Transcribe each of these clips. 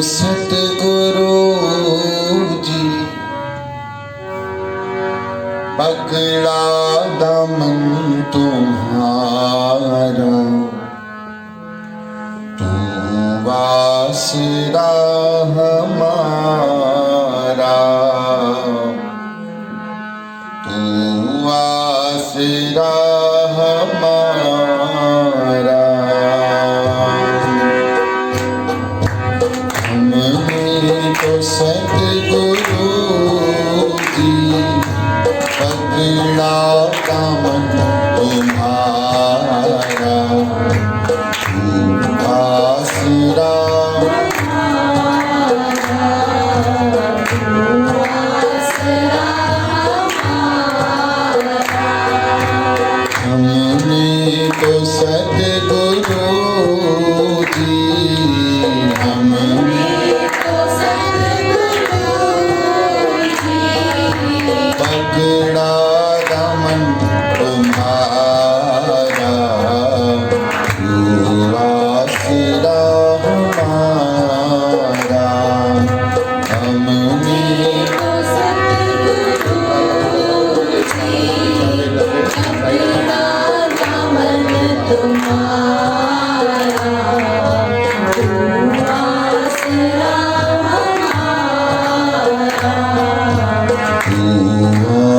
सतगुरु जी पकड़ा दामन तुम्हारा, तू आसरा हमारा, तू आसरा हमारा। हमने तो सतगुरु जी पकड़ा दामन तुम्हारा, तू आसरा हमने तो सतगुरु जी हमने पकड़ा दामन तुम्हारा, तू आसरा हमारा। हमने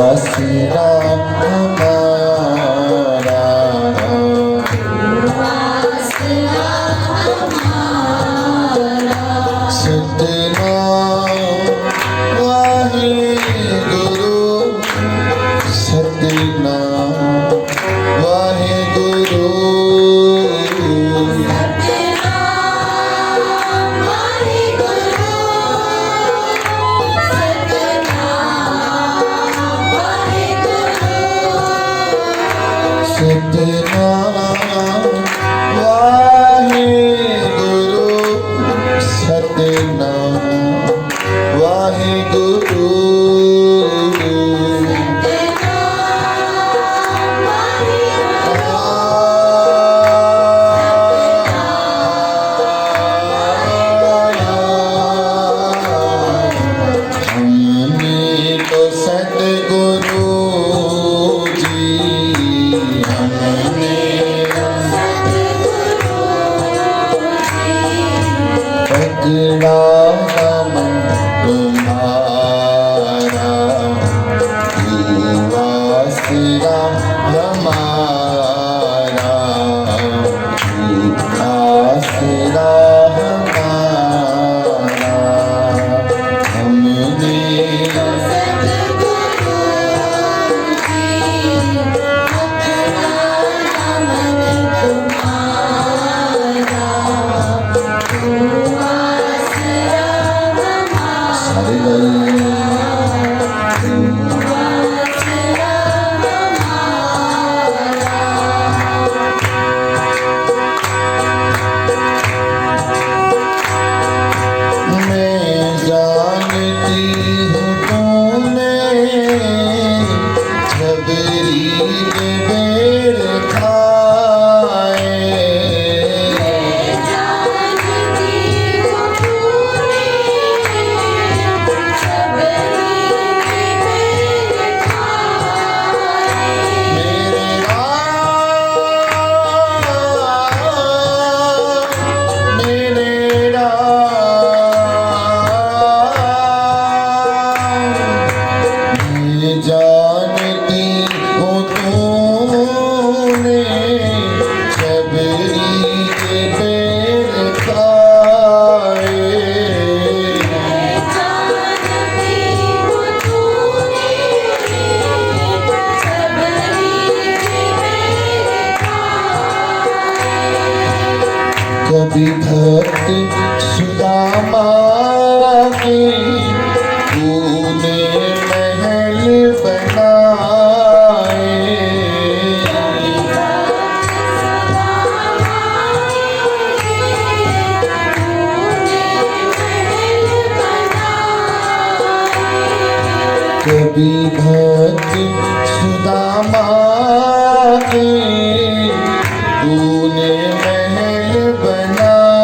आसरा हमारा, सतनाम वाहेगुरु, सतनाम वाहेगुरु, सतनाम वाहेगुरु, सतनाम वाहेगुरु, हमने तो सतगुरु जी हमने पकड़ा दामन तुम्हारा, तू आसरा हमारा, तू आसरा हमारा। हमने सारे मैं जानती हूँ तूने छबरी के बेर खाए, जानती हूँ तूने छबरी के बेर खाए, कभी भक्त सुदामा के तूने महल बनाए, कभी भक्त सुदामा के तूने महल बनाए,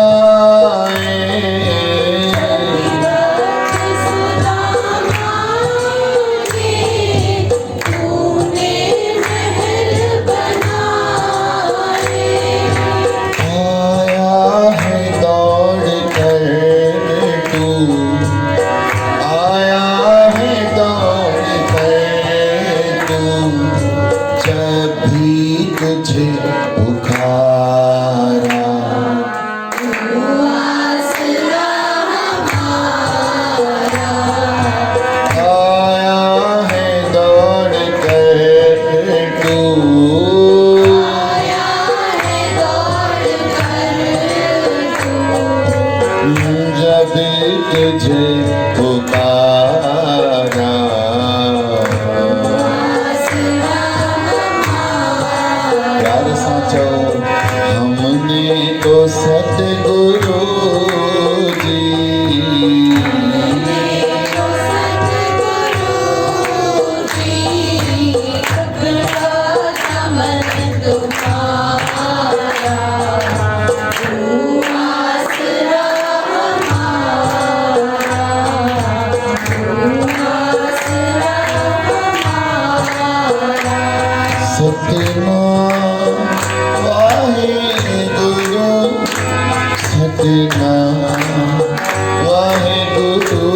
तुझे पुकारा। प्यार साचो हमने तो सतगुरु जी, सतनाम वाहेगुरु, सतनाम वाहेगुरु,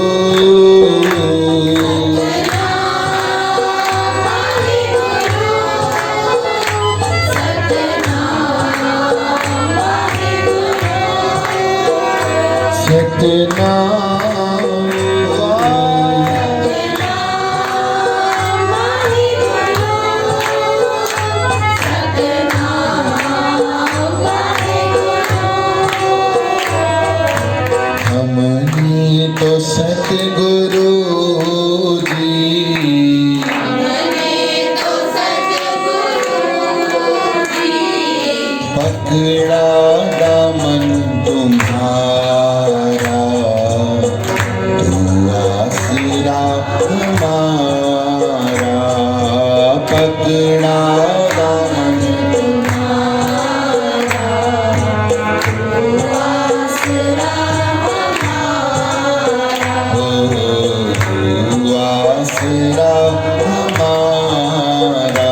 सतनाम तो सतगुरु जी, पकड़ा दामन तुम्हारा, तू आसरा हमारा, पकड़ा दामन आसरा हमारा।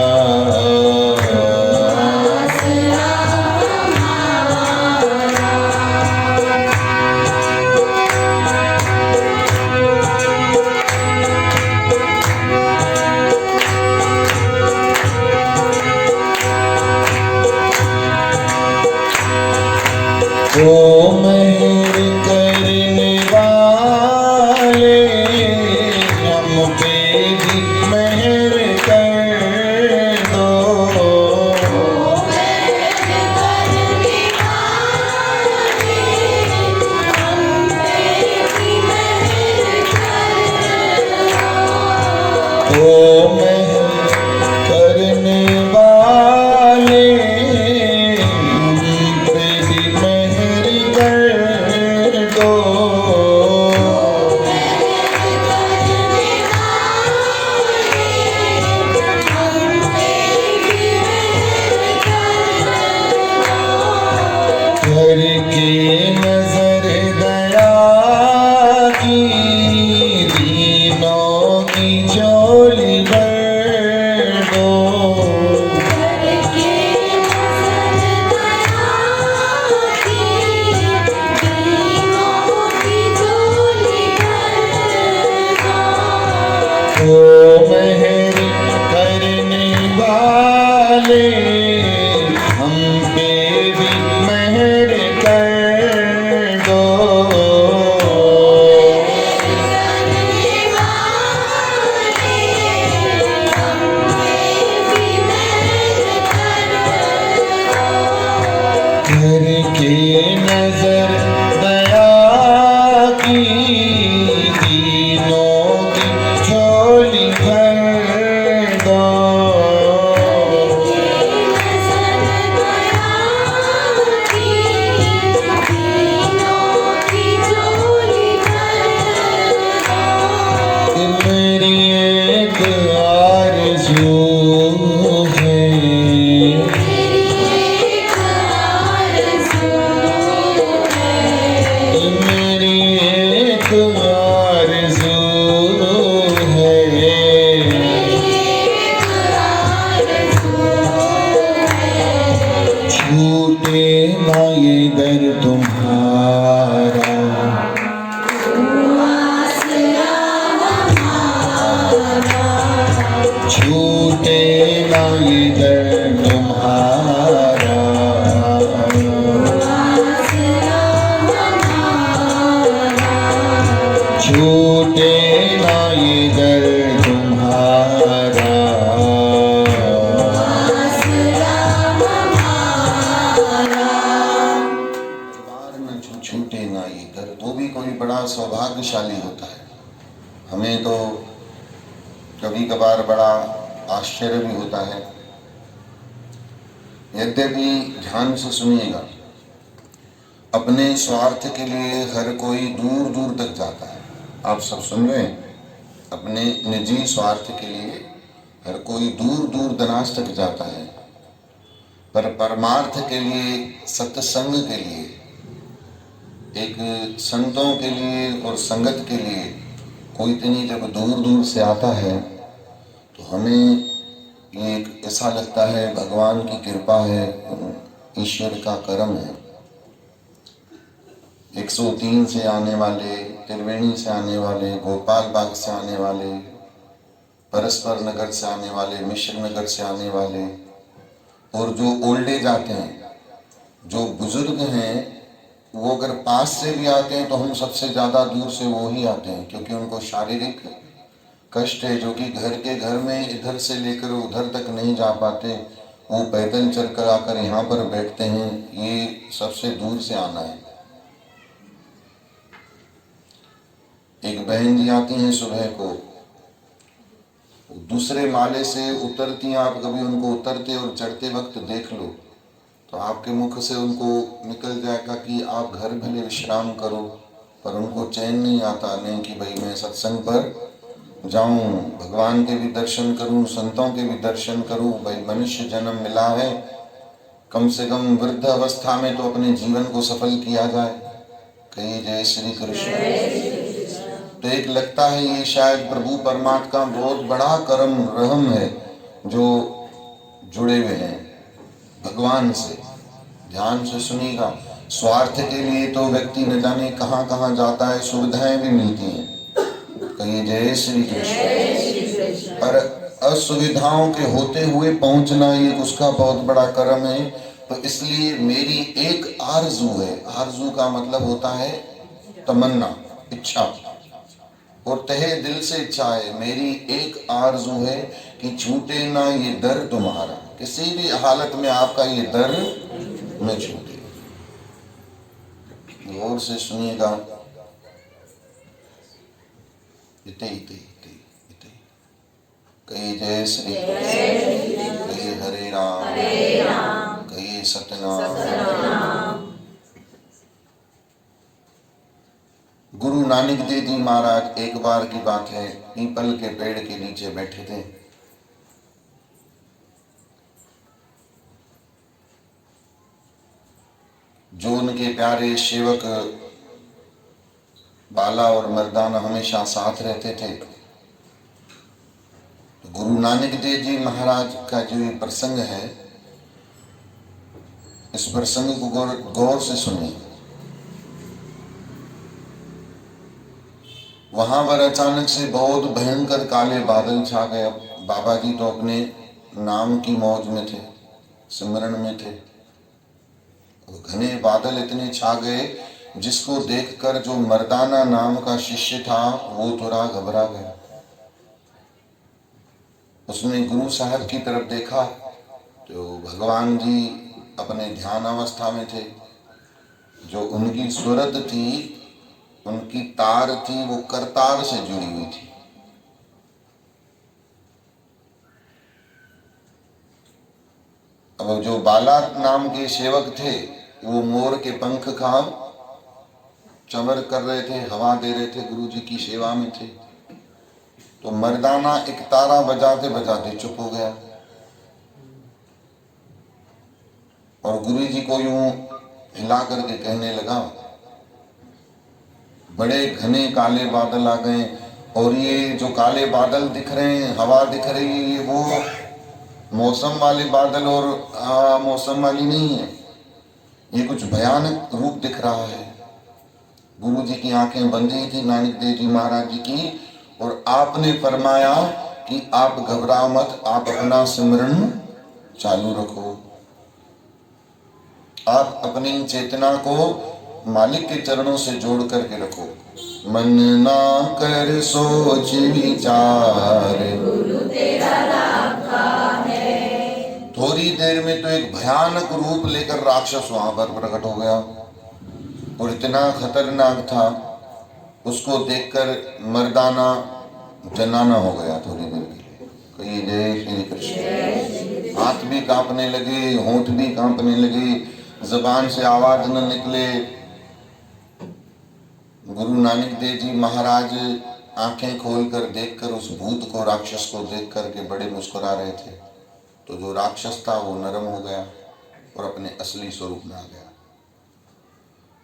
ओ मेहर करने वाले, हम पे भी मेहर कर दो। ओ मेहर करने वाले, हम पे भी मेहर कर दो। करके नजर दया की, दीनों की झोली भर दो। ओ मेहर करने वाले, हम पे भी मेहर कर दो। करके नजर दया की, दीनों की झोली भर दो। मेरी एक आरज़ू है, मेरी एक आरज़ू है, छूटे ना ये दर तुम्हारा, छूटे ना ये दर तुम्हारा। छूटे ना ये दर तुम्हारा। छूटे ना ये दर, तो भी कोई बड़ा सौभाग्य भाग्यशाली होता है। हमें तो कभी कभार बड़ा आश्चर्य भी होता है। यद्यपि ध्यान से सुनिएगा, अपने स्वार्थ के लिए हर कोई दूर दूर तक जाता है। आप सब सुन रहे हैं? अपने निजी स्वार्थ के लिए हर कोई दूर दूर दराज तक जाता है, पर परमार्थ के लिए, सत्संग के लिए, एक संतों के लिए और संगत के लिए कोई इतनी जब दूर दूर से आता है तो हमें ये एक ऐसा लगता है भगवान की कृपा है, ईश्वर का करम है। 103 से आने वाले, त्रिवेणी से आने वाले, गोपाल बाग से आने वाले, परस्पर नगर से आने वाले, मिश्र नगर से आने वाले, और जो ओल्ड एज आते हैं, जो बुजुर्ग हैं, वो अगर पास से भी आते हैं तो हम सबसे ज़्यादा दूर से वो ही आते हैं, क्योंकि उनको शारीरिक कष्ट है, जो कि घर के घर में इधर से लेकर उधर तक नहीं जा पाते। वो पैदल चल कर आकर यहाँ पर बैठते हैं। ये सबसे दूर से आना है। एक बहन जी आती हैं सुबह को, दूसरे माले से उतरती हैं। आप कभी उनको उतरते और चढ़ते वक्त देख लो तो आपके मुख से उनको निकल जाएगा कि आप घर भले विश्राम करो, पर उनको चैन नहीं आता, नहीं कि भाई मैं सत्संग पर जाऊं, भगवान के भी दर्शन करूं, संतों के भी दर्शन करूं। भाई मनुष्य जन्म मिला है, कम से कम वृद्ध अवस्था में तो अपने जीवन को सफल किया जाए। कहिए जय श्री कृष्ण। तो एक लगता है ये शायद प्रभु परमात्मा का बहुत बड़ा करम रहम है जो जुड़े हुए हैं भगवान से। ध्यान से सुनिएगा, स्वार्थ के लिए तो व्यक्ति न जाने कहाँ कहाँ जाता है, सुविधाएं भी मिलती हैं, कहिए जय श्री कृष्ण, पर असुविधाओं के होते हुए पहुंचना ये उसका बहुत बड़ा कर्म है। तो इसलिए मेरी एक आरजू है, आरजू का मतलब होता है तमन्ना, इच्छा, और तहे दिल से इच्छा है, मेरी एक आरजू है कि छूटे ना ये दर तुम्हारा, किसी भी हालत में आपका ये दर न छूटे। गौर से सुनिएगा, इते इते इते इते, कहिए जय श्री कृष्ण, कहिए हरे राम, कहिए सतनाम। गुरु नानक देव जी महाराज, एक बार की बात है, पीपल के पेड़ के नीचे बैठे थे। जो उनके प्यारे सेवक बाला और मर्दाना हमेशा साथ रहते थे। गुरु नानक देव जी महाराज का जो ये प्रसंग है, इस प्रसंग को गौर से सुनिए। वहां पर अचानक से बहुत भयंकर काले बादल छा गए। बाबा जी तो अपने नाम की मौज में थे, सिमरन में थे। घने बादल इतने छा गए जिसको देखकर जो मर्दाना नाम का शिष्य था वो थोड़ा घबरा गया। उसने गुरु साहब की तरफ देखा तो भगवान जी अपने ध्यान अवस्था में थे। जो उनकी सूरत थी, उनकी तार थी, वो करतार से जुड़ी हुई थी। अब जो बाला नाम के सेवक थे वो मोर के पंख का चमर कर रहे थे, हवा दे रहे थे, गुरु जी की सेवा में थे। तो मर्दाना एक तारा बजाते बजाते चुप हो गया और गुरु जी को यूं हिला करके कहने लगा, बड़े घने काले बादल आ गए और ये जो काले बादल दिख रहे हैं, हवा दिख रही है, ये वो मौसम वाले बादल और मौसम वाली नहीं है, ये कुछ भयानक रूप दिख रहा है। गुरु जी की आंखें बंद ही थी, नानक देव जी महाराज जी की, और आपने फरमाया कि आप घबराओ मत, आप अपना सिमरन चालू रखो। आप अपनी चेतना को मालिक के चरणों से जोड़ करके रखो। मन ना कर सोच विचार, गुरु तेरा राखा है। थोड़ी देर में तो एक भयानक रूप लेकर राक्षस वहां पर प्रकट हो गया और इतना खतरनाक था। उसको देखकर मर्दाना जनाना हो गया थोड़ी देर के लिए। कहिए जय श्री कृष्ण। हाथ भी कांपने लगे, होंठ भी कांपने लगे, जबान से आवाज न निकले। गुरु नानक देव जी महाराज आंखें खोलकर देखकर उस भूत को, राक्षस को देख करके बड़े मुस्कुरा रहे थे। तो जो राक्षस था वो नरम हो गया और अपने असली स्वरूप में आ गया।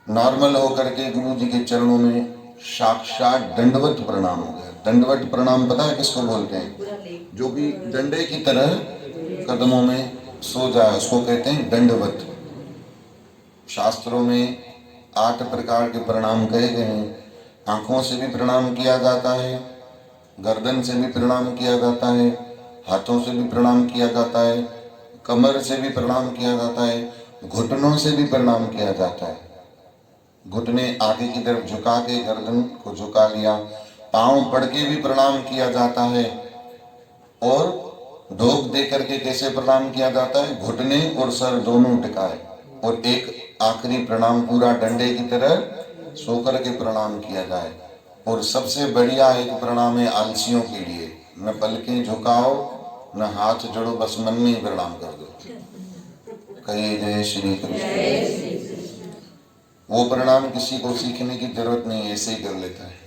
नॉर्मल होकर के गुरु जी के चरणों में साक्षात दंडवत प्रणाम हो गया। दंडवत प्रणाम पता है किसको बोलते हैं? जो भी डंडे की तरह कदमों में सो जाए उसको कहते हैं दंडवत। शास्त्रों में 8 प्रकार के प्रणाम कहे गए हैं। आंखों से भी प्रणाम किया जाता है, गर्दन से भी प्रणाम किया जाता है, हाथों से भी प्रणाम किया जाता है, कमर से भी प्रणाम किया जाता है, घुटनों से भी प्रणाम किया जाता है। घुटने आगे की तरफ झुका के गर्दन को झुका लिया, पांव पड़ के भी प्रणाम किया जाता है। और ढोक दे करके कैसे प्रणाम किया जाता है? घुटने और सर दोनों टिकाए, और एक आखिरी प्रणाम पूरा डंडे की तरह सो करके प्रणाम किया जाए। और सबसे बढ़िया एक प्रणाम है आलसियों के लिए, न पलकें झुकाओ न हाथ जोड़ो, बस मन में ही प्रणाम कर दो। कहिए जय श्री कृष्ण। वो प्रणाम किसी को सीखने की जरूरत नहीं, ऐसे ही कर लेता है।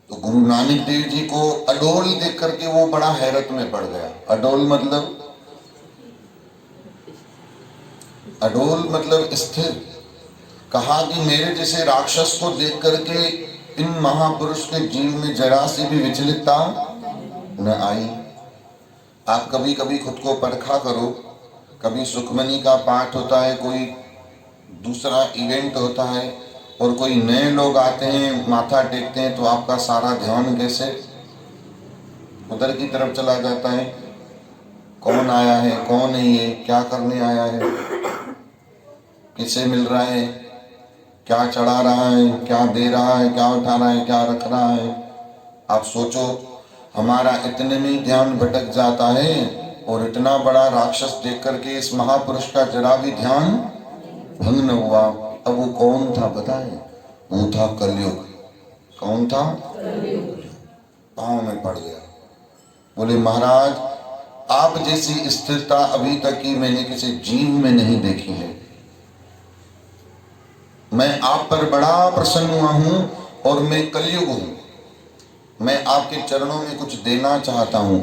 तो गुरु नानक देव जी को अडोल देख करके वो बड़ा हैरत में पड़ गया। अडोल मतलब स्थिर। कहा कि मेरे जैसे राक्षस को देख करके इन महापुरुष के जीव में जरा सी भी विचलितता न आई। आप कभी कभी खुद को परखा करो। कभी सुखमनी का पाठ होता है, कोई दूसरा इवेंट होता है और कोई नए लोग आते हैं, माथा टेकते हैं, तो आपका सारा ध्यान कैसे उधर की तरफ चला जाता है। कौन आया है, कौन है ये, क्या करने आया है, किसे मिल रहा है, क्या चढ़ा रहा है, क्या दे रहा है, क्या उठा रहा है, क्या रख रहा है। आप सोचो, हमारा इतने में ध्यान भटक जाता है और इतना बड़ा राक्षस देख करके इस महापुरुष का जरा भी ध्यान भंग न हुआ। अब वो कौन था पता है? वो था कलयुग। कौन था? पांव में पड़ गया। बोले महाराज, आप जैसी स्थिरता अभी तक की मैंने किसी जीव में नहीं देखी है। मैं आप पर बड़ा प्रसन्न हुआ हूं और मैं कलयुग हूं। मैं आपके चरणों में कुछ देना चाहता हूं।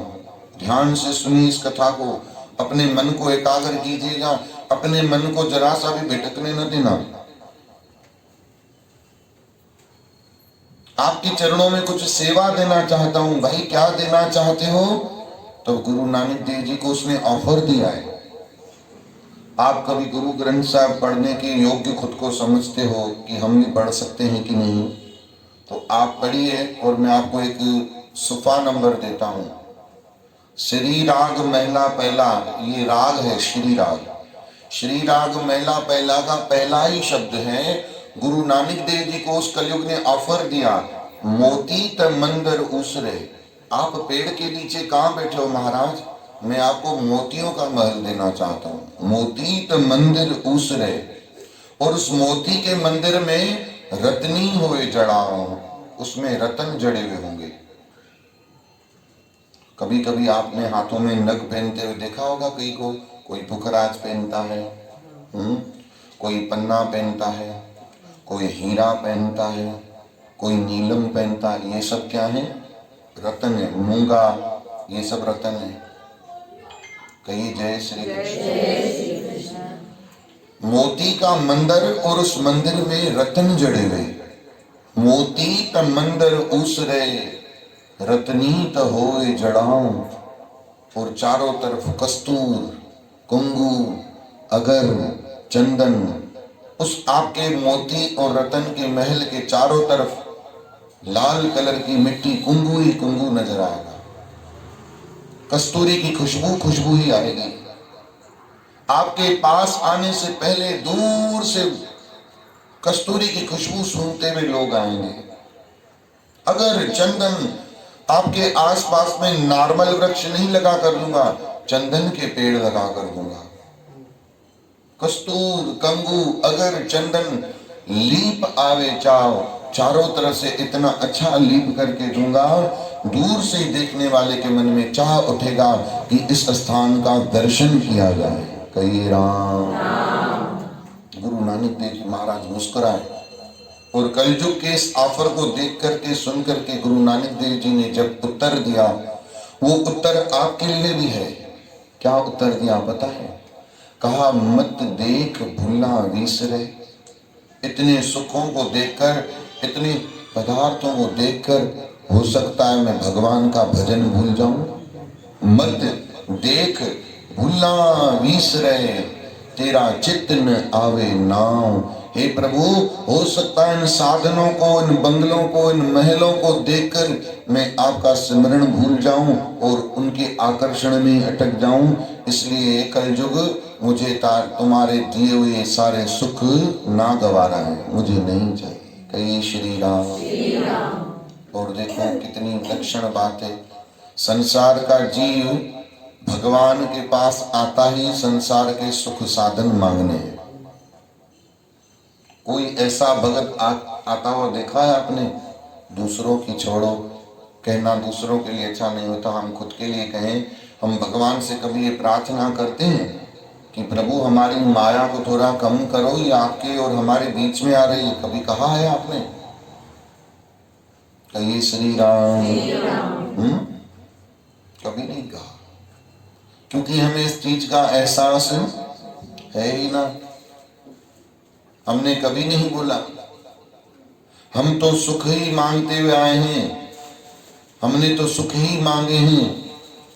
ध्यान से सुनिए इस कथा को, अपने मन को एकाग्र कीजिएगा, अपने मन को जरा सा भी भटकने न देना। आपके चरणों में कुछ सेवा देना चाहता हूं। भाई क्या देना चाहते हो? तो गुरु नानक देव जी को उसने ऑफर दिया है। आप कभी गुरु ग्रंथ साहब पढ़ने के योग्य खुद को समझते हो कि हम भी पढ़ सकते हैं कि नहीं? तो आप पढ़िए और मैं आपको एक सुफा नंबर देता हूं। श्री राग महला पहला, ये राग है श्री राग। श्री राग महला पहला का पहला ही शब्द है। गुरु नानक देव जी को उस कलयुग ने ऑफर दिया, मोती त मंदिर उसरे। आप पेड़ के नीचे कहां बैठे हो महाराज? मैं आपको मोतियों का महल देना चाहता हूं। मोती त मंदिर उसरे, और उस मोती के मंदिर में रत्नी हुए जड़ाओ, उसमें रतन जड़े हुए होंगे। कभी कभी आपने हाथों में नग पहनते हुए देखा होगा कई को। कोई पुखराज पहनता है, कोई पन्ना पहनता है, कोई हीरा पहनता है, कोई नीलम पहनता है। ये सब क्या है? रतन है। मूंगा, ये सब रतन है। कहिए जय श्री कृष्ण। मोती का मंदिर और उस मंदिर में रतन जड़े हुए। मोती का मंदिर उसरे, रत्नीत होए जड़ाऊं। और चारों तरफ कस्तूर, कुंगू, अगर, चंदन। उस आपके मोती और रतन के महल के चारों तरफ लाल कलर की मिट्टी, कुंगू ही कुंगू नजर आएगा। कस्तूरी की खुशबू ही आएगी। आपके पास आने से पहले दूर से कस्तूरी की खुशबू सूंघते हुए लोग आएंगे। अगर चंदन, आपके आसपास में नॉर्मल वृक्ष नहीं लगा कर दूंगा, चंदन के पेड़ लगा कर दूंगा। कस्तूर, कंगू, अगर, चंदन, लीप आवे चाव, चारों तरफ से इतना अच्छा लीप करके दूंगा, दूर से देखने वाले के मन में चाह उठेगा कि इस स्थान का दर्शन किया जाए। कहिए राम। गुरु नानक देव जी महाराज मुस्कुराए और कलयुग के इस ऑफर को देख करके सुन करके गुरु नानक देव जी ने जब उत्तर दिया, वो उत्तर आपके लिए भी है। क्या उत्तर दिया पता है? कहा मत देख भूला विसरे। इतने सुखों को देखकर, इतने पदार्थों को देखकर हो सकता है मैं भगवान का भजन भूल जाऊं। मत देख भूला विसरे, तेरा चित्त न आवे नाम। हे प्रभु, हो सकता है इन साधनों को, इन बंगलों को, इन महलों को देखकर मैं आपका स्मरण भूल जाऊं और उनके आकर्षण में अटक जाऊं। इसलिए कलयुग मुझे तुम्हारे दिए हुए सारे सुख ना गवारा है, मुझे नहीं चाहिए। कहिए श्री राम। और देखो कितनी विलक्षण बात है। संसार का जीव भगवान के पास आता ही संसार के सुख साधन मांगने हैं। कोई ऐसा भगत आता हुआ देखा है आपने? दूसरों की छोड़ो, कहना दूसरों के लिए अच्छा नहीं होता, हम खुद के लिए कहें। हम भगवान से कभी ये प्रार्थना करते हैं कि प्रभु हमारी माया को थोड़ा कम करो, ये आपके और हमारे बीच में आ रही है। कभी कहा है आपने? कहिए श्री राम। कभी नहीं कहा, क्योंकि हमें इस चीज का एहसास है ही ना। हमने कभी नहीं बोला। हम तो सुख ही मांगते हुए आए हैं। हमने तो सुख ही मांगे हैं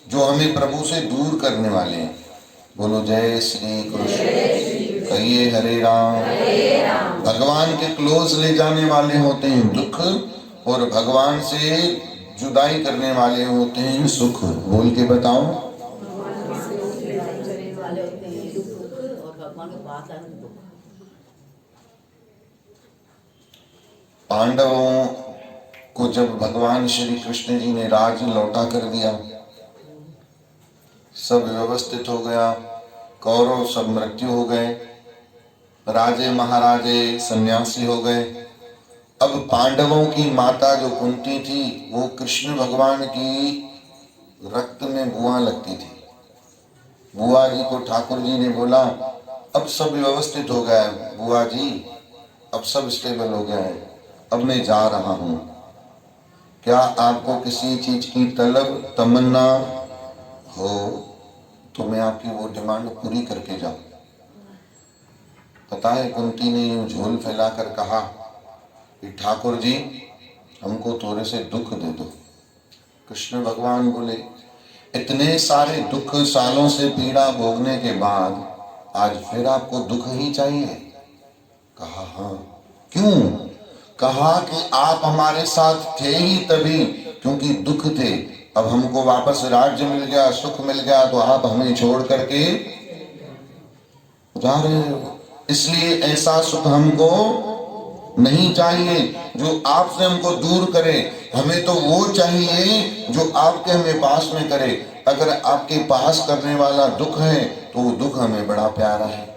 जो हमें प्रभु से दूर करने वाले हैं। बोलो जय श्री कृष्ण। कहिए हरे राम। भगवान के क्लोज ले जाने वाले होते हैं दुख, और भगवान से जुदाई करने वाले होते हैं सुख। बोल के बताओ। पांडवों को जब भगवान श्री कृष्ण जी ने राज लौटा कर दिया, सब व्यवस्थित हो गया, कौरव सब मृत्यु हो गए, राजे महाराजे सन्यासी हो गए। अब पांडवों की माता जो कुंती थी, वो कृष्ण भगवान की रक्त में बुआ लगती थी। बुआ जी को ठाकुर जी ने बोला अब सब व्यवस्थित हो गया है बुआ जी, अब सब स्टेबल हो गया है, अब मैं जा रहा हूं। क्या आपको किसी चीज की तलब तमन्ना हो तो मैं आपकी वो डिमांड पूरी करके जाऊं। पता है कुंती ने यूं झोल फैलाकर कहा कि ठाकुर जी हमको थोड़े से दुख दे दो। कृष्ण भगवान बोले इतने सारे दुख, सालों से पीड़ा भोगने के बाद आज फिर आपको दुख ही चाहिए? कहा हाँ। क्यों? कहा कि आप हमारे साथ थे ही तभी क्योंकि दुख थे। अब हमको वापस राज्य मिल गया, सुख मिल गया, तो आप हमें छोड़ करके जा रहे हो। इसलिए ऐसा सुख हमको नहीं चाहिए जो आपसे हमको दूर करे। हमें तो वो चाहिए जो आपके हमें पास में करे। अगर आपके पास करने वाला दुख है तो वो दुख हमें बड़ा प्यारा है।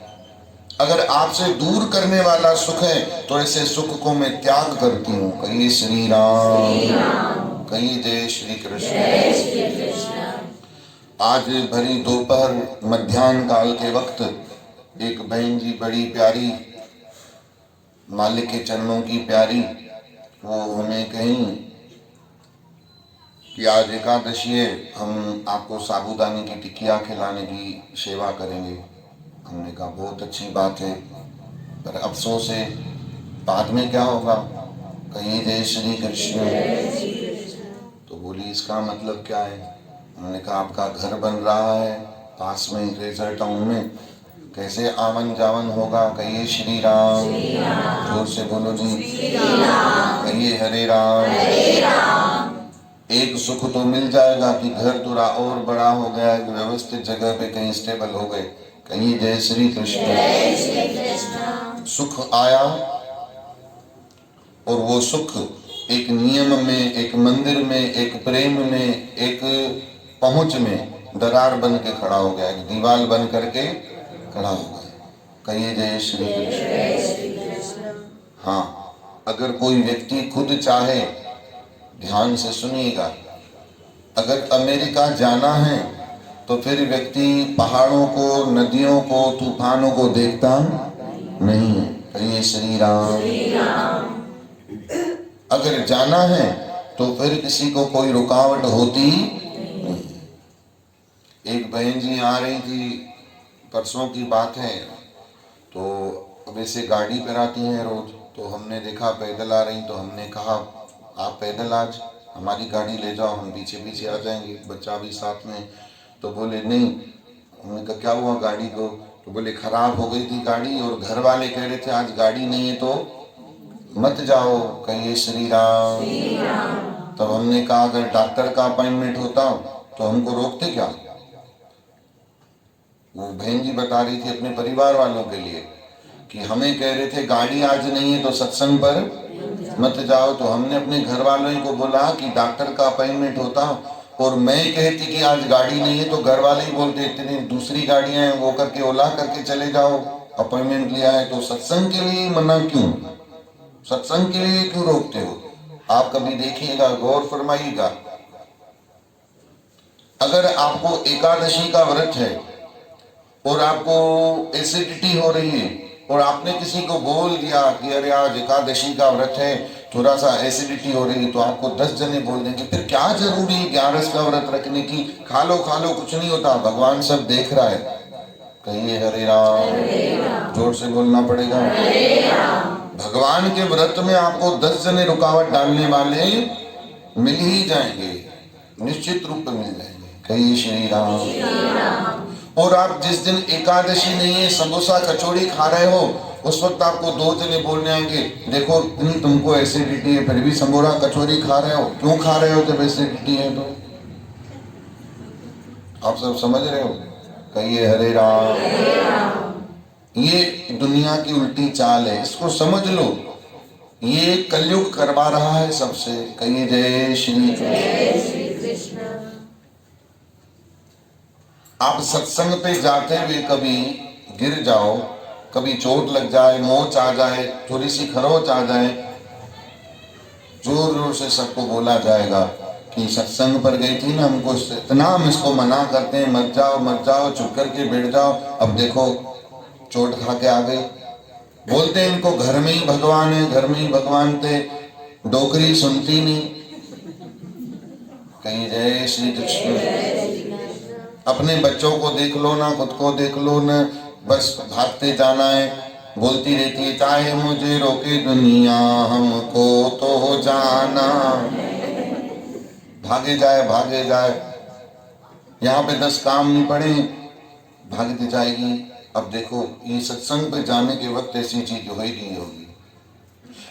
अगर आपसे दूर करने वाला सुख है तो ऐसे सुख को मैं त्याग करती हूँ। कहिए श्री राम। कहिए जय श्री कृष्ण। आज भरी दोपहर मध्याह्न काल के वक्त एक बहन जी बड़ी प्यारी, मालिक के चरणों की प्यारी, वो हमें कहीं कि आज एकादशी है, हम आपको साबूदाने की टिकिया खिलाने की सेवा करेंगे। हमने कहा बहुत अच्छी बात है, पर अफसोस है बाद में क्या होगा। कहिए जय श्री कृष्ण। तो बोली इसका मतलब क्या है? हमने कहा आपका घर बन रहा है पास में रेजर टाउन में, कैसे आवन जावन होगा। कहिए श्री राम। जोर से बोलो जी। कहिए हरे राम। एक सुख तो मिल जाएगा कि घर थोड़ा और बड़ा हो गया, व्यवस्थित जगह पे कहीं स्टेबल हो गए। कहिए जय श्री कृष्ण। सुख आया और वो सुख एक नियम में, एक मंदिर में, एक प्रेम में, एक पहुंच में दरार बन के खड़ा हो गया, एक दीवार बन करके खड़ा हो गया। कहिए जय श्री कृष्ण। हाँ, अगर कोई व्यक्ति खुद चाहे, ध्यान से सुनिएगा, अगर अमेरिका जाना है तो फिर व्यक्ति पहाड़ों को, नदियों को, तूफानों को देखता नहीं है। कहिए श्री राम। अगर जाना है तो फिर किसी को कोई रुकावट होती नहीं। एक बहन जी आ रही थी, परसों की बात है, तो वैसे गाड़ी पर आती हैं रोज, तो हमने देखा पैदल आ रही, तो हमने कहा आप पैदल आज हमारी गाड़ी ले जाओ, हम पीछे पीछे आ जाएंगे, बच्चा भी साथ में। तो बोले नहीं। हमने कहा क्या हुआ गाड़ी को? तो बोले खराब हो गई थी गाड़ी और घर वाले कह रहे थे आज गाड़ी नहीं है तो मत जाओ। कहिए श्री राम। तब हमने कहा अगर डॉक्टर का अपॉइंटमेंट होता तो हमको रोकते क्या? वो बहन जी बता रही थी अपने परिवार वालों के लिए कि हमें कह रहे थे गाड़ी आज नहीं है तो सत्संग पर मत जाओ, तो हमने अपने घर वालों को बोला कि डॉक्टर का अपॉइंटमेंट होता और मैं कहती कि आज गाड़ी नहीं है तो घर वाले ही बोलते इतनी दूसरी गाड़ियां हैं वो करके ओला करके चले जाओ, अपॉइंटमेंट लिया है तो सत्संग के लिए मना क्यों? सत्संग के लिए क्यों रोकते हो? आप कभी देखिएगा, गौर फरमाइएगा, अगर आपको एकादशी का व्रत है और आपको एसिडिटी हो रही है और आपने किसी को बोल दिया कि अरे आज एकादशी का व्रत है, थोड़ा सा एसिडिटी हो रही है, तो आपको 10 जने बोल देंगे फिर क्या जरूरी है 11 का व्रत रखने की, खा लो कुछ नहीं होता, भगवान सब देख रहा है। कहिए हरे राम। जोर से बोलना पड़ेगा। भगवान के व्रत में आपको 10 जने रुकावट डालने वाले मिल ही जाएंगे, निश्चित रूप में मिल जाएंगे। कहिए श्री राम। और आप जिस दिन एकादशी नहीं है, समोसा कचौड़ी खा रहे हो, उस वक्त आपको 2 जने बोलने आएंगे देखो इतनी तुमको एसिडिटी है फिर भी समोसा कचौड़ी खा रहे हो, क्यों खा रहे हो जब एसिडिटी है? तो आप सब समझ रहे हो? कहिए हरे राम। ये दुनिया की उल्टी चाल है, इसको समझ लो। ये कलयुग करवा रहा है सबसे। कहिए जय श्री कृष्ण। आप सत्संग पे जाते हुए कभी गिर जाओ, कभी चोट लग जाए, मोच आ जाए, थोड़ी सी खरोच आ जाए, जोर जोर से सबको बोला जाएगा कि सत्संग पर गई थी ना, हमको इतना हम इसको मना करते हैं मत जाओ, चुप करके बैठ जाओ, अब देखो चोट खा के आ गई। बोलते हैं इनको घर में ही भगवान है, घर में ही भगवान थे, डोकरी सुनती नहीं। कहीं जय श्री कृष्ण। अपने बच्चों को देख लो ना, खुद को देख लो ना, बस भागते जाना है, बोलती रहती है चाहे मुझे रोके दुनिया हमको तो जाना। भागे जाए, यहाँ पे 10 काम नहीं पड़े, भागती जाएगी। अब देखो ये सत्संग पे जाने के वक्त ऐसी चीज होगी।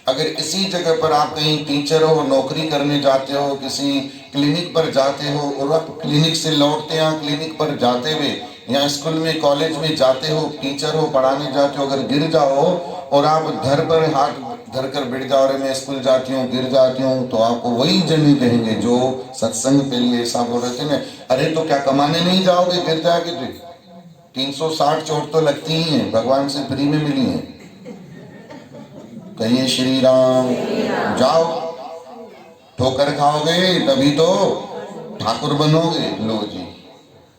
अगर इसी जगह पर आप कहीं टीचर हो, नौकरी करने जाते हो, किसी क्लिनिक पर जाते हो और आप क्लिनिक से लौटते हैं, क्लिनिक पर जाते हुए या स्कूल में कॉलेज में जाते हो, टीचर हो, पढ़ाने जाते हो, अगर गिर जाओ और आप घर पर हाथ धर कर बैठ जाओ, अरे मैं स्कूल जाती हूँ गिर जाती हूँ, तो आपको वही जने कहेंगे जो सत्संग के लिए ऐसा बोल रहे थे ना, अरे तो क्या कमाने नहीं जाओगे, गिर जाओगे तो 360 चोट तो लगती ही है, भगवान से फ्री में मिली है। कहिए श्री राम। जाओ, ठोकर खाओगे तभी तो ठाकुर बनोगे। लो जी,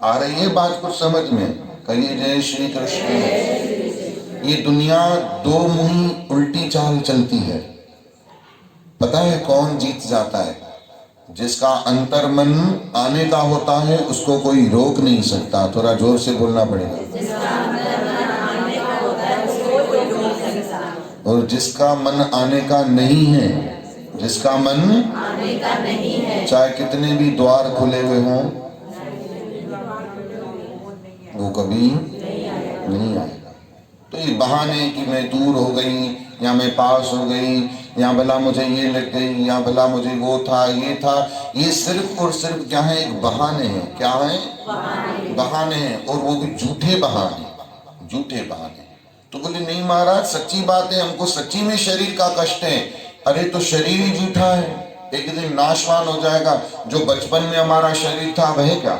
आ रही है बात कुछ समझ में? कहिए जय श्री कृष्ण। ये दुनिया 2 मुही उल्टी चाल चलती है। पता है कौन जीत जाता है? जिसका अंतर मन आने का होता है उसको कोई रोक नहीं सकता। थोड़ा जोर से बोलना पड़ेगा। और जिसका मन आने का नहीं है, जिसका मन आने का नहीं है, चाहे कितने भी द्वार खुले हुए हों, वो कभी नहीं आएगा। तो ये बहाने कि मैं दूर हो गई या मैं पास हो गई या भला मुझे ये लग गई या भला मुझे वो था ये था, ये सिर्फ और सिर्फ क्या है? एक बहाने हैं। क्या है? बहाने हैं, और वो भी झूठे बहाने, झूठे बहाने। तो बोले नहीं महाराज सच्ची बात है, हमको सच्ची में शरीर का कष्ट है। अरे तो शरीर ही झूठा है, एक दिन नाशवान हो जाएगा। जो बचपन में हमारा शरीर था अब है क्या?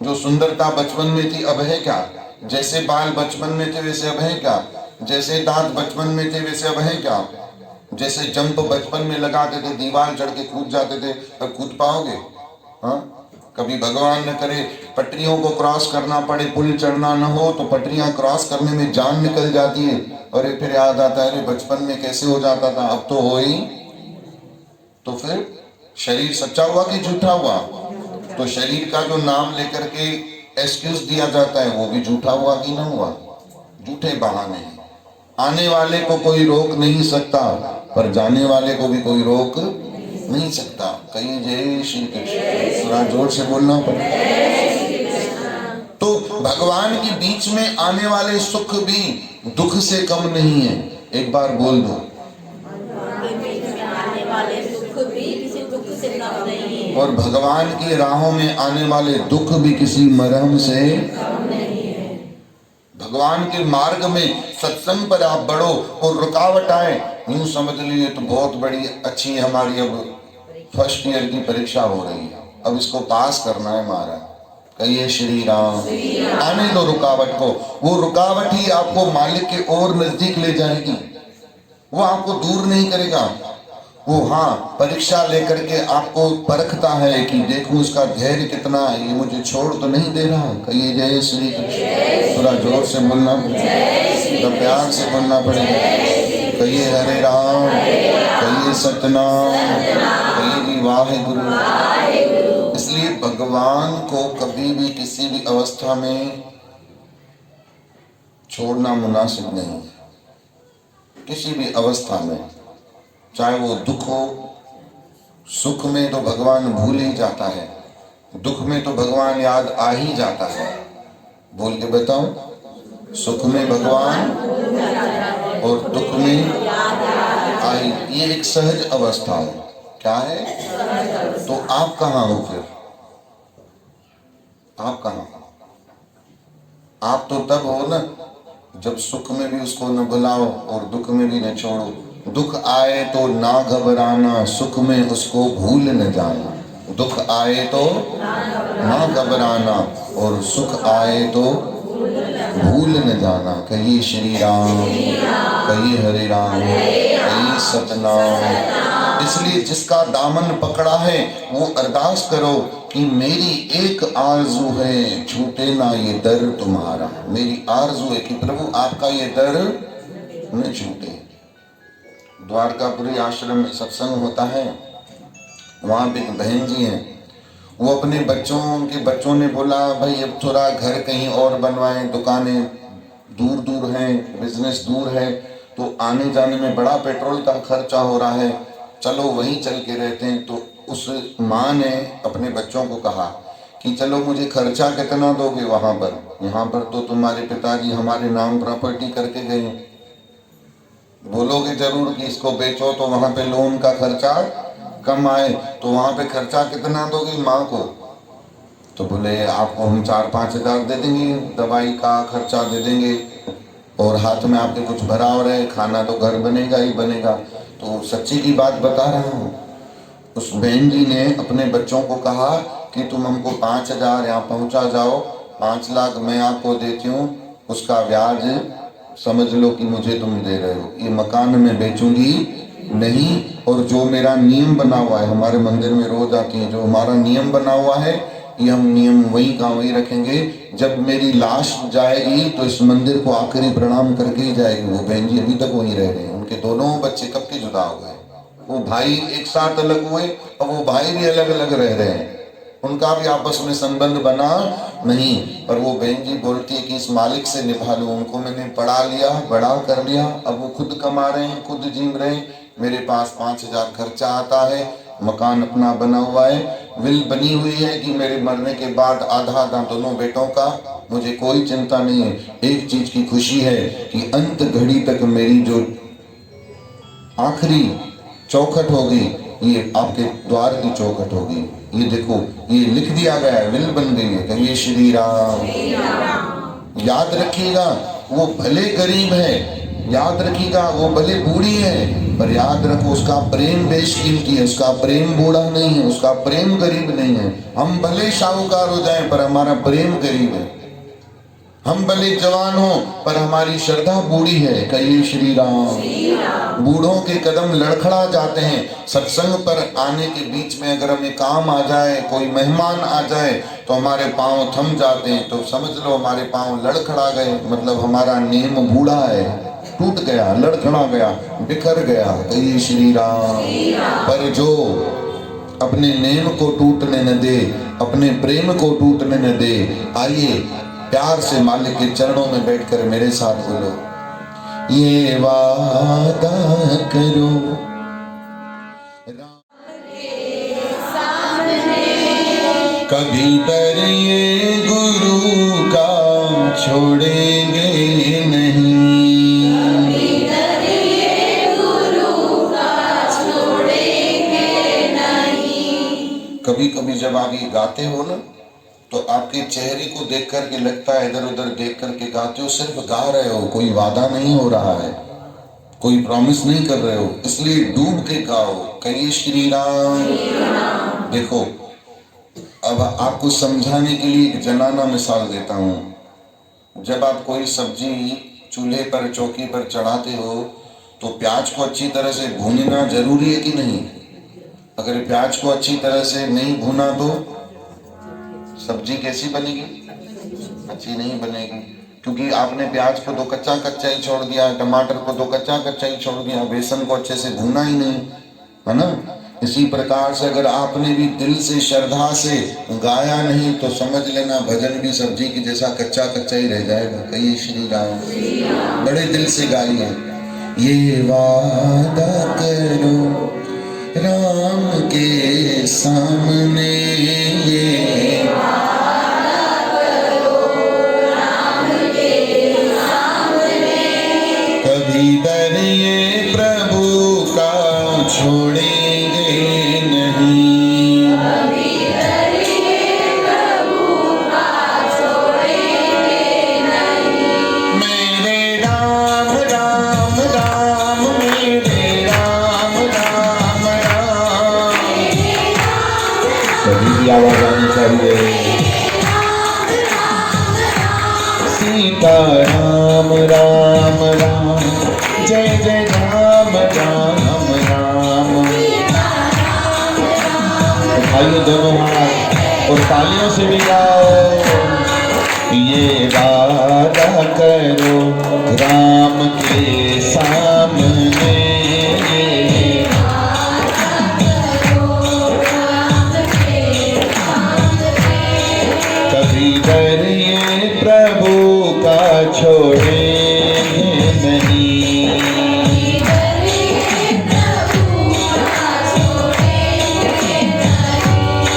जो सुंदरता बचपन में थी अब है क्या? जैसे बाल बचपन में थे वैसे अब है क्या? जैसे दांत बचपन में थे वैसे अब है क्या? जैसे जंप बचपन में लगाते थे, दीवार चढ़ के कूद जाते थे, अब कूद पाओगे? हाँ, कभी भगवान न करे पटरियों को क्रॉस करना पड़े, पुल चढ़ना न हो, तो पटरियां क्रॉस करने में जान निकल जाती है। और फिर याद आता है, अरे बचपन में कैसे हो जाता था, अब तो हो ही। तो फिर शरीर सच्चा हुआ कि झूठा हुआ? तो शरीर का जो नाम लेकर के एक्सक्यूज दिया जाता है, वो भी झूठा हुआ कि ना हुआ? झूठे बहाने। आने वाले को कोई रोक नहीं सकता, पर जाने वाले को भी कोई रोक नहीं सकता। कहिए जय श्री कृष्ण, थोड़ा जोर से बोलना पड़ेगा। तो भगवान के बीच में आने वाले सुख भी दुख से कम नहीं है। एक बार बोल दो, और भगवान की राहों में आने वाले दुख भी किसी मरहम से कम नहीं है। भगवान के मार्ग में सत्संग पर आप बढ़ो और रुकावट आए, यूं समझ लीजिए तो बहुत बड़ी अच्छी हमारी अब फर्स्ट ईयर की परीक्षा हो रही है, अब इसको पास करना है महाराज। कहिए श्री राम। आने दो रुकावट को, वो रुकावट ही आपको मालिक के और नजदीक ले जाएगी, वो आपको दूर नहीं करेगा। वो हाँ परीक्षा लेकर के आपको परखता है कि देखूं उसका धैर्य कितना है, ये मुझे छोड़ तो नहीं दे रहा। कहिए जय श्री कृष्ण, थोड़ा जोर से बोलना पड़ेगा, प्यार से बोलना पड़ेगा। कहिए हरे राम, कहिए सतनाम, कहिए जी वाहेगुरु। इसलिए भगवान को कभी भी किसी भी अवस्था में छोड़ना मुनासिब नहीं है। किसी भी अवस्था में, चाहे वो दुख हो, सुख में तो भगवान भूल ही जाता है, दुख में तो भगवान याद आ ही जाता है। बोल के बताओ, सुख में भगवान और दुख में आई, ये एक सहज अवस्था है। क्या है? तो आप कहाँ हो फिर? आप कहाँ? आप तो तब हो ना जब सुख में भी उसको न भुलाओ और दुख में भी न छोड़ो। दुख आए तो ना घबराना, सुख में उसको भूल न जाना। दुख आए तो ना घबराना और सुख आए तो भूल न जाना। कहिए श्री राम, कहिए हरे राम, कहिए सतनाम। इसलिए जिसका दामन पकड़ा है वो अरदास करो कि मेरी एक आरज़ू है, छूटे ना ये दर तुम्हारा। मेरी आरज़ू है कि प्रभु आपका ये दर न छूटे। द्वारकापुरी आश्रम में सत्संग होता है, वहाँ पे एक बहन जी हैं, वो अपने बच्चों, उनके बच्चों ने बोला भाई अब थोड़ा घर कहीं और बनवाएं, दुकानें दूर दूर हैं, बिजनेस दूर है, तो आने जाने में बड़ा पेट्रोल का खर्चा हो रहा है, चलो वहीं चल के रहते हैं। तो उस माँ ने अपने बच्चों को कहा कि चलो मुझे खर्चा कितना दोगे वहाँ पर? यहाँ पर तो तुम्हारे पिताजी हमारे नाम प्रॉपर्टी करके गए, बोलोगे जरूर कि इसको बेचो तो वहाँ पे लोन का खर्चा कम आए, तो वहाँ पे खर्चा कितना दोगे माँ को? तो बोले आपको हम 4-5 हज़ार दे देंगे, दवाई का खर्चा दे देंगे, और हाथ में आपके कुछ भरा हो रहे, खाना तो घर बनेगा ही बनेगा। तो सच्ची की बात बता रहा हूँ। उस बहन जी ने अपने बच्चों को कहा कि तुम हमको 5 हज़ार यहाँ पहुँचा जाओ, 5 लाख मैं आपको देती हूँ, उसका ब्याज समझ लो कि मुझे तुम दे रहे हो, ये मकान में बेचूंगी नहीं। और जो मेरा नियम बना हुआ है, हमारे मंदिर में रोज आती है, जो हमारा नियम बना हुआ है, ये हम नियम वही का वही रखेंगे। जब मेरी लाश जाएगी तो इस मंदिर को आखिरी प्रणाम करके ही जाएगी। वो बहन जी अभी तक वहीं रह रहे हैं, उनके दोनों बच्चे कब के जुदा हो गए, वो भाई एक साथ अलग हुए और वो भाई भी अलग अलग रह रहे हैं, उनका भी आपस में संबंध बना नहीं। पर वो बहन जी बोलती है कि इस मालिक से निभा लो, उनको मैंने पढ़ा लिया, बड़ा कर लिया, अब वो खुद कमा रहे हैं, खुद जी रहे हैं, मेरे पास 5 हज़ार खर्चा आता है, मकान अपना बना हुआ है, विल बनी हुई है कि मेरे मरने के बाद आधा आधा दोनों बेटों का, मुझे कोई चिंता नहीं है। एक चीज की खुशी है कि अंत घड़ी तक मेरी जो आखिरी चौखट होगी ये आपके द्वार की चौखट होगी। ये देखो ये लिख दिया गया है, विल बन गई है। कहिए श्री राम। याद रखिएगा वो भले गरीब है, याद रखिएगा वो भले बूढ़ी है, पर याद रखो उसका प्रेम बेशकीमती है, उसका प्रेम बूढ़ा नहीं है, उसका प्रेम गरीब नहीं है। हम भले साहूकार हो जाएं पर हमारा प्रेम गरीब है, हम भले जवान हो पर हमारी श्रद्धा बूढ़ी है, कहिए श्री राम। बूढ़ों के कदम लड़खड़ा जाते हैं। सत्संग पर आने के बीच में अगर हमें काम आ जाए, कोई मेहमान आ जाए तो हमारे पांव थम जाते हैं, तो समझ लो हमारे पांव लड़खड़ा गए, मतलब हमारा नेम बूढ़ा है, टूट गया, लड़खड़ा गया, बिखर गया, कहिए श्री राम। पर जो अपने नेम को टूटने न दे, अपने प्रेम को टूटने न दे, आइए प्यार से मालिक के चरणों में बैठकर मेरे साथ बोलो, ये वादा करो कभी डरिए गुरु का छोड़ेंगे नहीं। कभी कभी जब आप ये गाते हो ना, तो आपके चेहरे को देख करके लगता है, इधर उधर देख करके गाते हो, सिर्फ गा रहे हो, कोई वादा नहीं हो रहा है, कोई प्रॉमिस नहीं कर रहे हो, इसलिए डूब के गाओ, कहिए श्री राम। देखो अब आपको समझाने के लिए एक जनाना मिसाल देता हूं। जब आप कोई सब्जी चूल्हे पर, चौकी पर चढ़ाते हो तो प्याज को अच्छी तरह से भूनना जरूरी है कि नहीं? अगर प्याज को अच्छी तरह से नहीं भूना तो सब्जी कैसी बनेगी? अच्छी नहीं बनेगी, क्योंकि आपने प्याज को तो कच्चा कच्चा ही छोड़ दिया, टमाटर को तो कच्चा कच्चा ही छोड़ दिया, बेसन को अच्छे से भूना ही नहीं, है ना? इसी प्रकार से अगर आपने भी दिल से, श्रद्धा से गाया नहीं तो समझ लेना भजन भी सब्जी की जैसा कच्चा कच्चा ही रह जाएगा। कहिए श्री राम। बड़े दिल से गाइए, ये वादा करो राम के सामने, ये वादा करो राम के सामने, कभी डरिए प्रभु का छोड़ेंगे नहीं, कभी डरिए प्रभु का छोड़ेंगे नहीं। मेरे राम राम राम, मेरे राम राम राम, सभी की आवाज आनी चाहिए। सीता राम राम राम, जय जय राम राम राम। उठाइए दोनों हाथ और तालियों से भी गाओ, ये वादा करो राम के सामने, कभी डरिए प्रभु का छोड़ेंगे नहीं,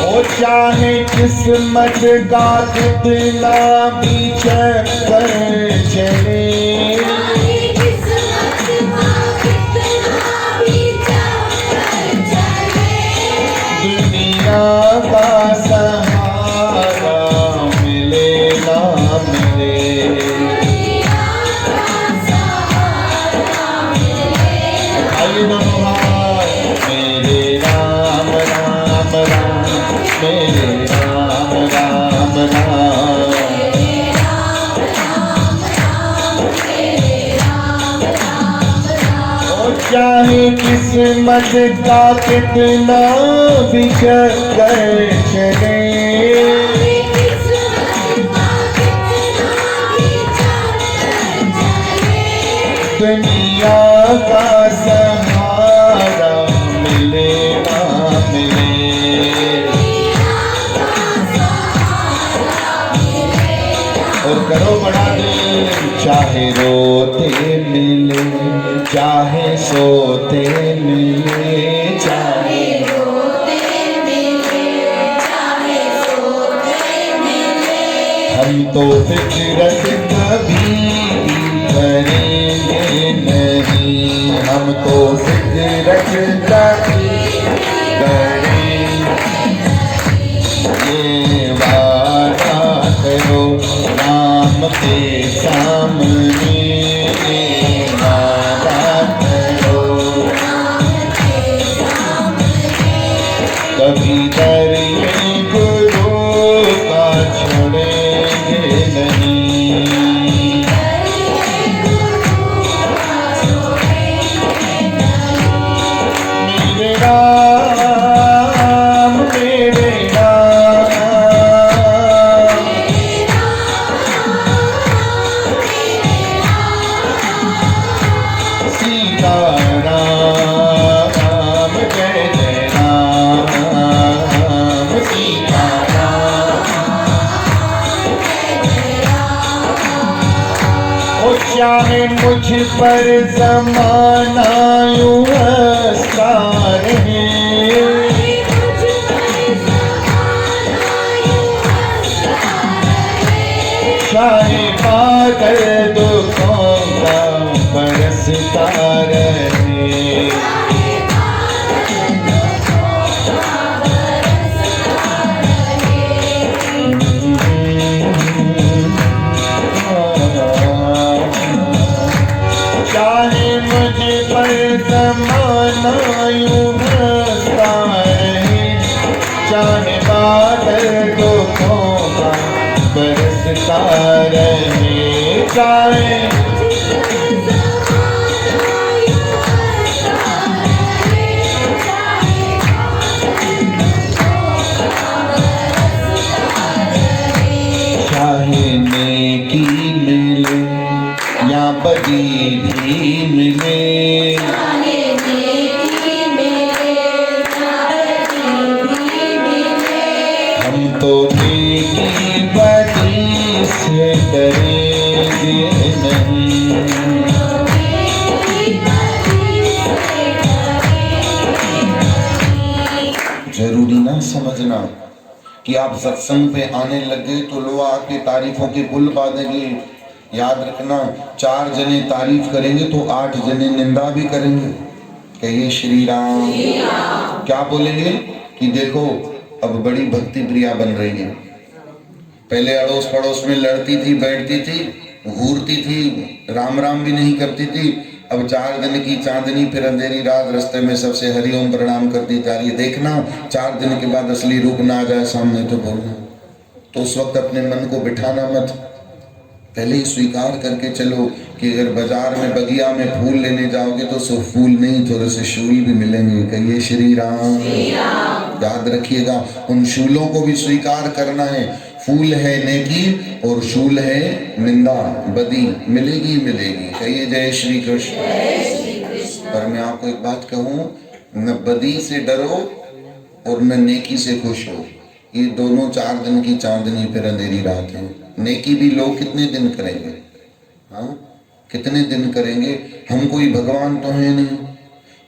ओ चाहे किस्मत का कितना भी चक्कर चले, दुनिया का सहारा मिले ना मिले, आइए दोनों हाथ, मेरे राम राम राम, मेरे राम राम राम, चाहे किस्मत का कितना भी चक्कर चले, दुनिया का सहारा मिले ना मिले, और करो बड़ा दिल, चाहे रोते मिले, चाहे सोते मिले, चाहे रोते मिले, चाहे सोते मिले, हम तो फिक्रत कभी करेंगे नहीं, हम तो फिक्रत कभी करेंगे नहीं, ये वादा करो राम के सामने, कभी डरिए गुरु का छोड़ेंगे नहीं, पर ज़माना यूं हंसता रहे, चाहे बादल दुखों का बरसता रहे। चाहे मुझ पर ज़माना यूं हंसता रहे, चाहे बादल दुखों का बरसता रहे, चाहे चाहे नेकी मिले या बदी भी मिले, चाहे नेकी मिले या बदी भी मिले, हम तो नेकी बदी से डरेंगे नहीं। जरूरी ना समझना कि आप सत्संग पे आने लगे तो लोग आपकी तारीफों के पुल बांधेंगे। याद रखना, 4 जने तारीफ करेंगे तो 8 जने निंदा भी करेंगे। कहिए श्री राम। क्या बोलेंगे कि देखो अब बड़ी भक्ति प्रिया बन रही है, पहले अड़ोस पड़ोस में लड़ती थी, बैठती थी, घूरती थी, राम राम भी नहीं करती थी, अब 4 दिन की चांदनी फिर अंधेरी रात रास्ते में सबसे हरिओम प्रणाम करती जा रही है। देखना 4 दिन के बाद असली रूप ना आ जाए सामने तो बोलना। तो उस वक्त अपने मन को बिठाना मत, पहले ही स्वीकार करके चलो कि अगर बाजार में बगिया में फूल लेने जाओगे तो सिर्फ फूल नहीं, थोड़े से शूल भी मिलेंगे। कहिए श्री राम। याद रखिएगा, उन शूलों को भी स्वीकार करना है। फूल है नेकी और शूल है निंदा, बदी मिलेगी मिलेगी। कहिए जय श्री कृष्ण। पर मैं आपको एक बात कहूँ, न बदी से डरो और न नेकी से खुश हो। ये दोनों 4 दिन की चांदनी फिर अंधेरी रात है। नेकी भी लोग कितने दिन करेंगे, हाँ कितने दिन करेंगे। हम कोई भगवान तो है नहीं,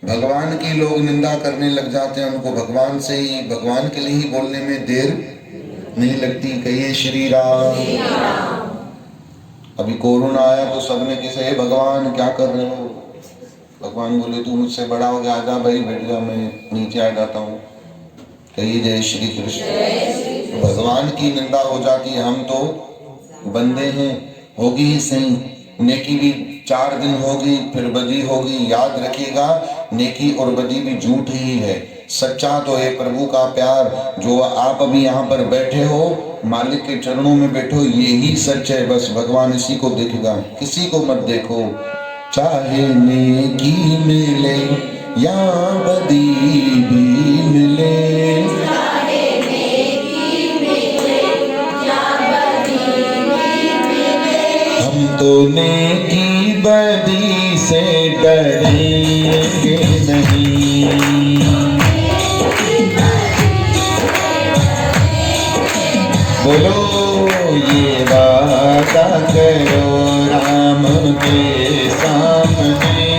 भगवान की लोग निंदा करने लग जाते हैं, उनको भगवान से ही, भगवान के लिए ही बोलने में देर नहीं लगती। कहिए श्री राम। अभी कोरोना आया तो सबने किसे, हे भगवान क्या कर रहे हो? भगवान बोले तू मुझसे बड़ा हो गया, आजा भाई बैठ जा, मैं नीचे आ जाता हूँ। कहिए जय श्री कृष्ण। भगवान की निंदा हो जाती है, हम तो बंदे हैं, होगी ही सही। नेकी भी 4 दिन होगी फिर बदी होगी। याद रखिएगा, नेकी और बदी भी झूठ ही है, सच्चा तो है प्रभु का प्यार। जो आप अभी यहाँ पर बैठे हो, मालिक के चरणों में बैठो, ये ही सच है। बस भगवान इसी को देखेगा, किसी को मत देखो। चाहे नेकी मिले या बदी भी मिले, हम तो नेकी बदी से डरेंगे नहीं। बोलो ये वादा करो राम के सामने,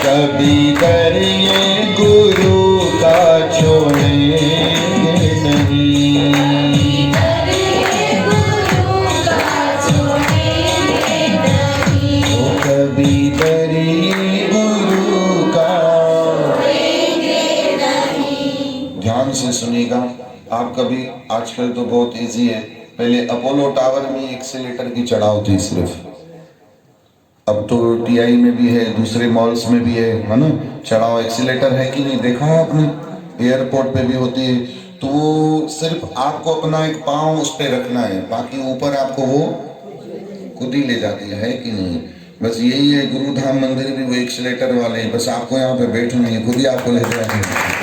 कभी करिए गुरु का छोड़ेंगे नहीं। कभी करिए गुरु का। ध्यान से सुनिएगा आप। कभी आजकल तो बहुत इजी है, पहले अपोलो टावर में एक्सीलेटर की चढ़ाव थी सिर्फ, अब तो टीआई में भी है, दूसरे मॉल्स में भी है ना चढ़ाओ। एक्सीलेटर है कि नहीं देखा है आपने, एयरपोर्ट पे भी होती है। तो वो सिर्फ आपको अपना एक पाँव उस पर रखना है, बाकी ऊपर आपको वो खुद ही ले जाती है कि नहीं। बस यही है, गुरुधाम मंदिर भी वो एक्सीलेटर वाले हैं, बस आपको यहाँ पे बैठना है, खुद ही आपको ले जाएंगे।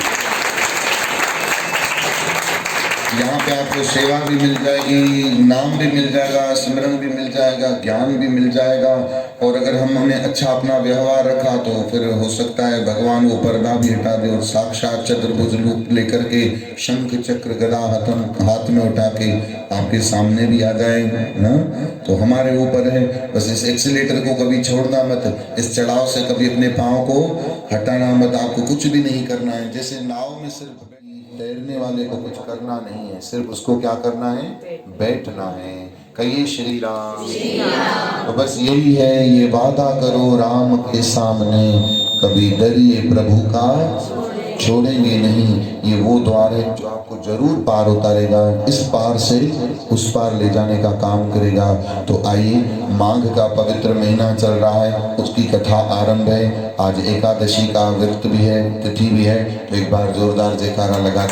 यहाँ पे आपको सेवा भी मिल जाएगी, नाम भी मिल जाएगा, सिमरन भी मिल जाएगा, ज्ञान भी मिल जाएगा। और अगर हमने अच्छा अपना व्यवहार रखा तो फिर हो सकता है भगवान वो पर्दा भी हटा दे और साक्षात चतुर्भुज रूप लेकर के शंख चक्र गदा हाथ में उठा के आपके सामने भी आ जाए ना। तो हमारे ऊपर है, बस इस एक्सीलेटर को कभी छोड़ना मत, इस चढ़ाव से कभी अपने पाँव को हटाना मत। आपको कुछ भी नहीं करना है, जैसे नाव में सिर्फ तैरने वाले को कुछ करना नहीं है, सिर्फ उसको क्या करना है, बैठना है। कहिए श्री राम। तो बस यही है, ये वादा करो राम के सामने, कभी डरिए प्रभु का छोड़ेंगे नहीं। ये वो द्वार है जो आपको जरूर पार उतारेगा, इस पार से उस पार ले जाने का काम करेगा। तो आइए, माघ का पवित्र महीना चल रहा है, उसकी कथा आरंभ है। आज एकादशी का व्रत भी है, तिथि भी है। तो एक बार जोरदार जयकारा लगा